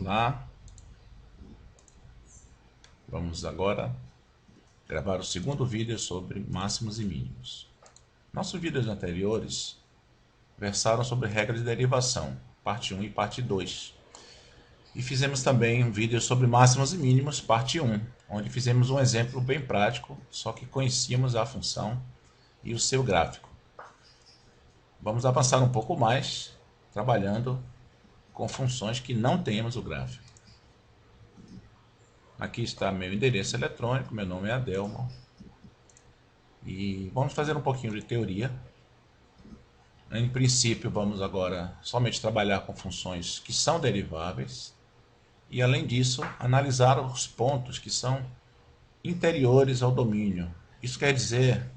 Olá, vamos agora gravar o segundo vídeo sobre máximos e mínimos. Nossos vídeos anteriores versaram sobre regra de derivação, parte 1 e parte 2. E fizemos também um vídeo sobre máximos e mínimos, parte 1, onde fizemos um exemplo bem prático, só que conhecíamos a função e o seu gráfico. Vamos avançar um pouco mais, trabalhando com funções que não temos o gráfico. Aqui está meu endereço eletrônico, meu nome é Adelmo. E vamos fazer um pouquinho de teoria. Em princípio, vamos agora somente trabalhar com funções que são deriváveis. E além disso, analisar os pontos que são interiores ao domínio. Isso quer dizer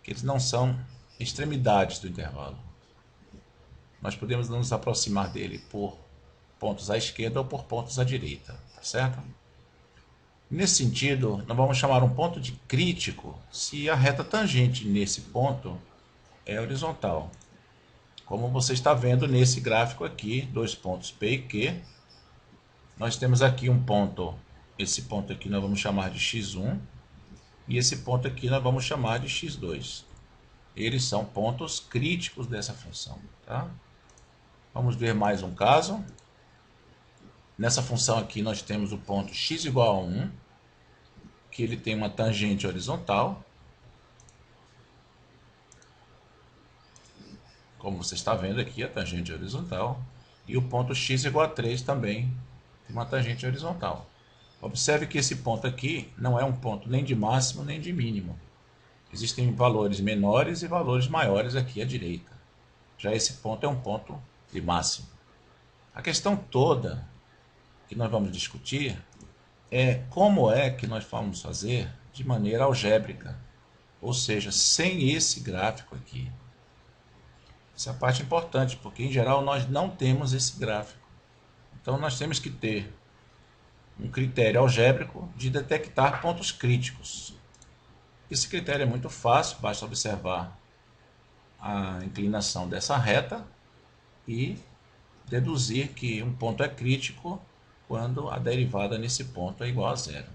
que eles não são extremidades do intervalo. Nós podemos nos aproximar dele por pontos à esquerda ou por pontos à direita, tá certo? Nesse sentido, nós vamos chamar um ponto de crítico se a reta tangente nesse ponto é horizontal. Como você está vendo nesse gráfico aqui, dois pontos P e Q, nós temos aqui um ponto, esse ponto aqui nós vamos chamar de x1, e esse ponto aqui nós vamos chamar de x2. Eles são pontos críticos dessa função, tá? Vamos ver mais um caso. Nessa função aqui nós temos o ponto x igual a 1, que ele tem uma tangente horizontal. Como você está vendo aqui, a tangente horizontal. E o ponto x igual a 3 também tem uma tangente horizontal. Observe que esse ponto aqui não é um ponto nem de máximo nem de mínimo. Existem valores menores e valores maiores aqui à direita. Já esse ponto é um ponto de máximo. A questão toda que nós vamos discutir é como é que nós vamos fazer de maneira algébrica, ou seja, sem esse gráfico aqui. Essa é a parte importante, porque em geral nós não temos esse gráfico. Então nós temos que ter um critério algébrico de detectar pontos críticos. Esse critério é muito fácil, basta observar a inclinação dessa reta e deduzir que um ponto é crítico quando a derivada nesse ponto é igual a zero.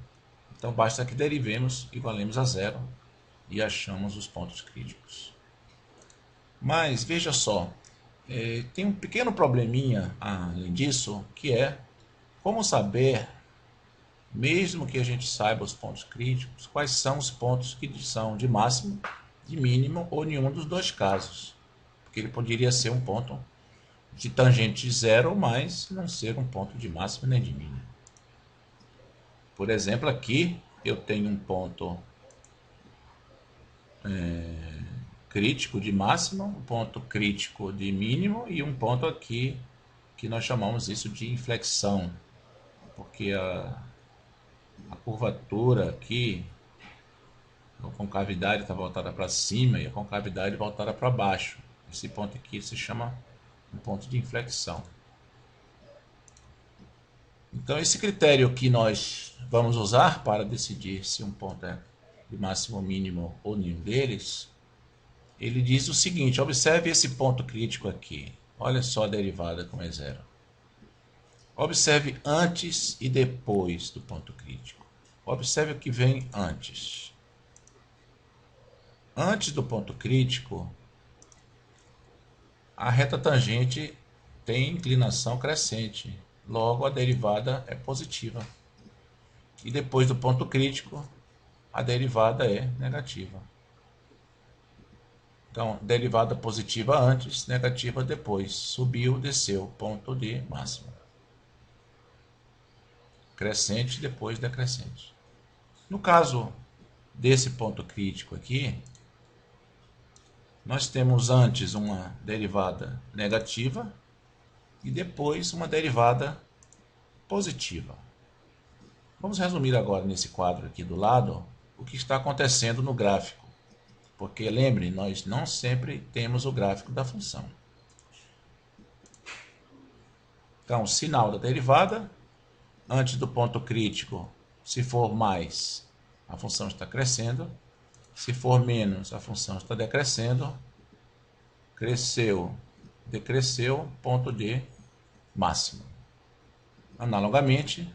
Então basta que derivemos, igualemos a zero e achamos os pontos críticos. Mas veja só, tem um pequeno probleminha além disso, que é como saber, mesmo que a gente saiba os pontos críticos, quais são os pontos que são de máximo, de mínimo ou nenhum dos dois casos. Porque ele poderia ser um ponto de tangente zero, mas não ser um ponto de máximo nem de mínimo. Por exemplo, aqui eu tenho um ponto crítico de máximo, um ponto crítico de mínimo e um ponto aqui que nós chamamos isso de inflexão, porque a curvatura aqui, a concavidade está voltada para cima e a concavidade voltada para baixo. Esse ponto aqui se chama um ponto de inflexão. Então esse critério que nós vamos usar para decidir se um ponto é de máximo ou mínimo ou nenhum deles, ele diz o seguinte: observe esse ponto crítico aqui. Olha só a derivada como é zero. Observe antes e depois do ponto crítico. Observe o que vem antes. Antes do ponto crítico, a reta tangente tem inclinação crescente. Logo, a derivada é positiva. E depois do ponto crítico, a derivada é negativa. Então, derivada positiva antes, negativa depois. Subiu, desceu, ponto de máximo. Crescente, depois decrescente. No caso desse ponto crítico aqui, nós temos antes uma derivada negativa e depois uma derivada positiva. Vamos resumir agora nesse quadro aqui do lado o que está acontecendo no gráfico. Porque, lembre, nós não sempre temos o gráfico da função. Então, o sinal da derivada, antes do ponto crítico, se for mais, a função está crescendo. Se for menos, a função está decrescendo. Cresceu, decresceu, ponto de máximo. Analogamente,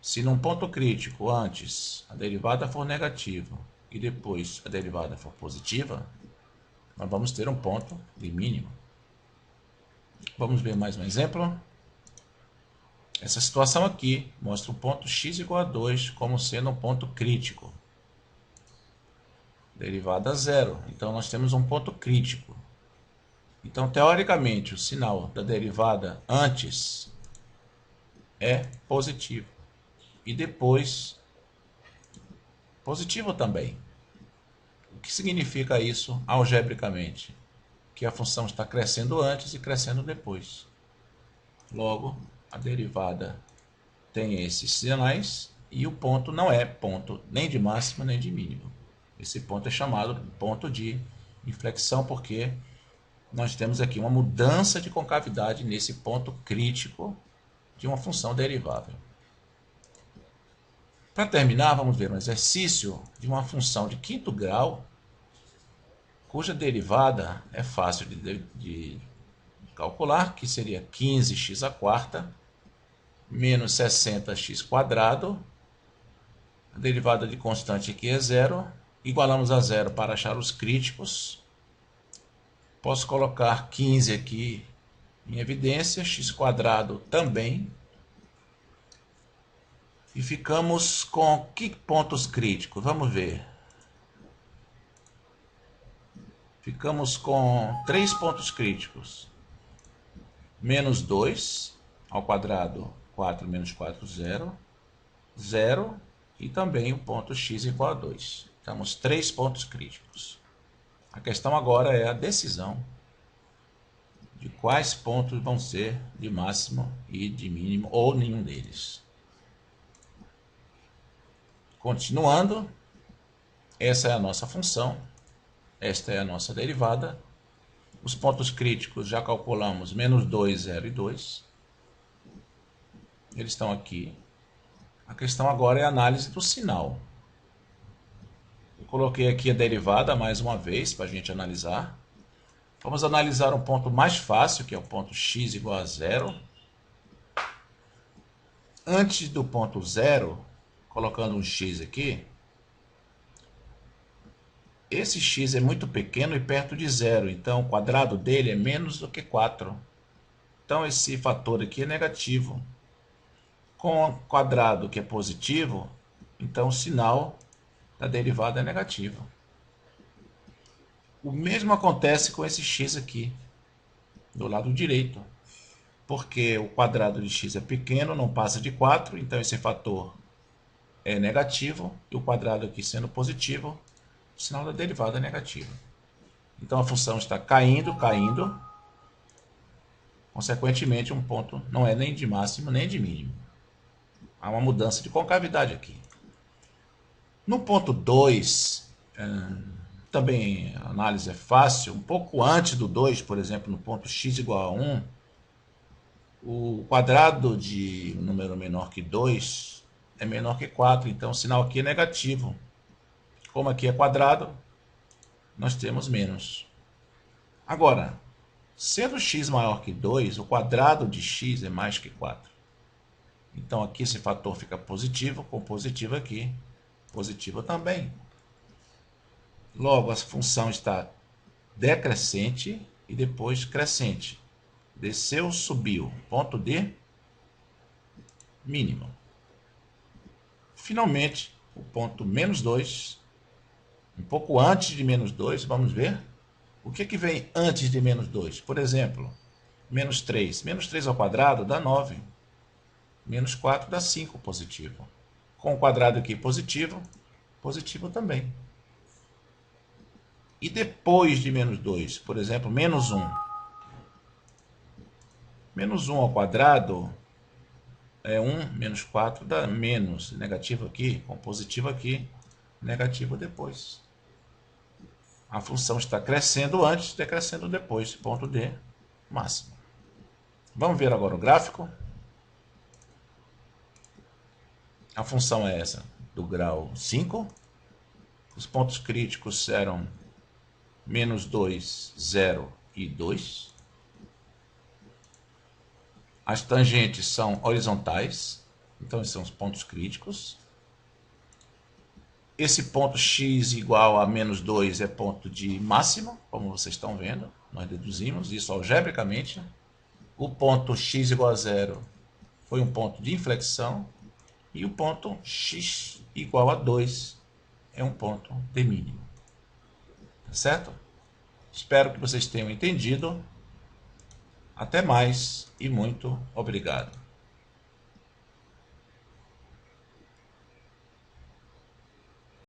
se num ponto crítico antes a derivada for negativa e depois a derivada for positiva, nós vamos ter um ponto de mínimo. Vamos ver mais um exemplo. Essa situação aqui mostra o ponto x igual a 2 como sendo um ponto crítico. Derivada zero. Então, nós temos um ponto crítico. Então, teoricamente, o sinal da derivada antes é positivo. E depois, positivo também. O que significa isso algebricamente? Que a função está crescendo antes e crescendo depois. Logo, a derivada tem esses sinais e o ponto não é ponto nem de máximo nem de mínimo. Esse ponto é chamado ponto de inflexão porque nós temos aqui uma mudança de concavidade nesse ponto crítico de uma função derivável. Para terminar, vamos ver um exercício de uma função de quinto grau, cuja derivada é fácil de calcular, que seria 15x à quarta menos 60x quadrado. A derivada de constante aqui é zero. Igualamos a zero para achar os críticos. Posso colocar 15 aqui em evidência, x quadrado também. E ficamos com que pontos críticos? Vamos ver. Ficamos com 3 pontos críticos. Menos 2 ao quadrado, 4 menos 4, 0. 0 e também o ponto x igual a 2. Temos 3 pontos críticos. A questão agora é a decisão de quais pontos vão ser de máximo e de mínimo, ou nenhum deles. Continuando, essa é a nossa função, esta é a nossa derivada. Os pontos críticos já calculamos, menos 2, 0 e 2. Eles estão aqui. A questão agora é a análise do sinal. Eu coloquei aqui a derivada mais uma vez para a gente analisar. Vamos analisar um ponto mais fácil, que é o ponto x igual a 0. Antes do ponto 0, colocando um x aqui, esse x é muito pequeno e perto de 0, então o quadrado dele é menos do que 4. Então esse fator aqui é negativo. Com o quadrado que é positivo, então o sinal da derivada é negativo. O mesmo acontece com esse x aqui, do lado direito. Porque o quadrado de x é pequeno, não passa de 4, então esse fator é negativo, e o quadrado aqui sendo positivo, o sinal da derivada é negativo. Então a função está caindo, caindo. Consequentemente, um ponto não é nem de máximo nem de mínimo. Há uma mudança de concavidade aqui. No ponto 2, também a análise é fácil. Um pouco antes do 2, por exemplo, no ponto x igual a 1, o quadrado de um número menor que 2 é menor que 4, então o sinal aqui é negativo. Como aqui é quadrado, nós temos menos. Agora, sendo x maior que 2, o quadrado de x é mais que 4. Então aqui esse fator fica positivo, com positivo aqui, positivo também. Logo, a função está decrescente e depois crescente. Desceu, subiu. Ponto de mínimo. Finalmente, o ponto menos 2, um pouco antes de menos 2, vamos ver. O que vem antes de menos 2? Por exemplo, menos 3. Menos 3 ao quadrado dá 9. Menos 4 dá 5 positivo. Com o quadrado aqui positivo, positivo também. E depois de menos 2, por exemplo, menos 1. Menos 1 ao quadrado é 1, menos 4 dá menos. Negativo aqui, com positivo aqui, negativo depois. A função está crescendo antes, decrescendo depois. Ponto de máximo. Vamos ver agora o gráfico. A função é essa, do grau 5. Os pontos críticos eram menos 2, 0 e 2. As tangentes são horizontais, então esses são os pontos críticos. Esse ponto x igual a menos 2 é ponto de máxima, como vocês estão vendo. Nós deduzimos isso algebricamente. O ponto x igual a 0 foi um ponto de inflexão. E o ponto x igual a 2 é um ponto de mínimo. Tá certo? Espero que vocês tenham entendido. Até mais e muito obrigado.